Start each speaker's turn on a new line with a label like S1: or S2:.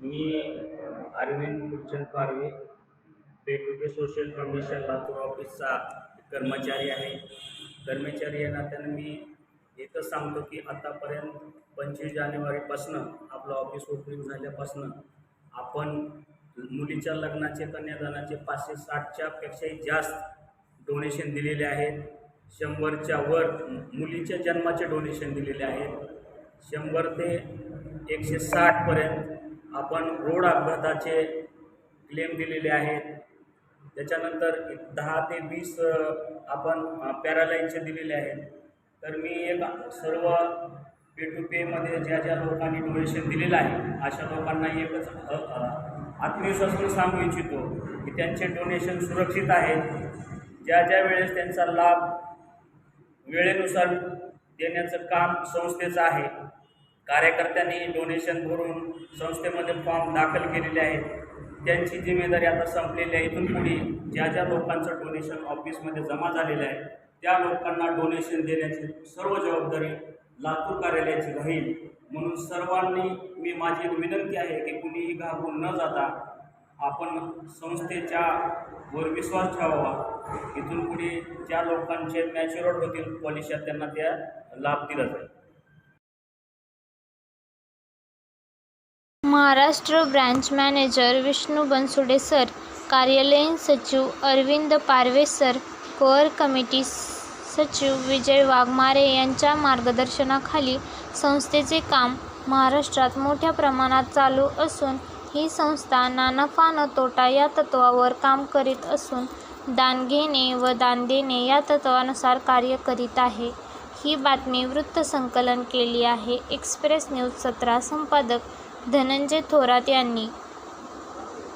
S1: Me Arvind Guruchand Parve, pay to pay social foundation Latur ऑफिसचा कर्मचारी आहे. कर्मचारी या नात्यानं मी एकच सांगतो की आतापर्यंत 25 जानेवारीपासनं आपलं ऑफिस ओपनिंग झाल्यापासनं आपण मुलीच्या लग्नाचे कन्यादानाचे 560च्या पेक्षाही जास्त डोनेशन दिलेले आहेत. 100च्या वर मुलीच्या जन्माचे डोनेशन दिलेले आहेत. 100 ते 160पर्यंत आपण रोड अपघाताचे क्लेम दिलेले आहेत. त्याच्यानंतर 10 ते 20 आपण पॅरालाईनचे दिलेले आहेत. तर मी एक सर्व पे टू पेमध्ये ज्या ज्या लोकांनी डोनेशन दिलेलं आहे अशा लोकांना एकच आत्मविश्वासाने सांगू इच्छितो की त्यांचे डोनेशन सुरक्षित आहेत. ज्या ज्या वेळेस त्यांचा लाभ वेळेनुसार देण्याचं काम संस्थेचं आहे. कार्यकर्त्यांनी डोनेशन भरून संस्थेमध्ये फॉर्म दाखल केलेले आहेत. त्यांची जिम्मेदारी आता संपलेली आहे. इथून पुढे ज्या ज्या लोकांचं डोनेशन ऑफिसमध्ये जमा झालेलं आहे त्या लोकांना डोनेशन देण्याची सर्व जबाबदारी लातूर कार्यालयाची राहील. म्हणून सर्वांनी मी माझी विनंती आहे की कुणीही घाबरून न जाता आपण संस्थेच्या वर विश्वास ठेवावा. इथून पुढे ज्या लोकांचे मॅच्युअर्ड होतील पॉलिसी त्यांना त्या लाभ दिला जाईल.
S2: Maharashtra branch manager Vishnu Bansode sir, कार्यालयीन सचिव अरविंद पारवे सर, कोअर कमिटी सचिव विजय वाघमारे यांच्या मार्गदर्शनाखाली संस्थेचे काम महाराष्ट्रात मोठ्या प्रमाणात चालू असून ही संस्था ना नफा न तोटा या तत्त्वावर काम करीत असून दान घेणे व दान देणे या तत्त्वानुसार कार्य करीत आहे. ही बातमी वृत्तसंकलन केली आहे एक्सप्रेस न्यूज 17 संपादक धनंजय थोरात यांनी.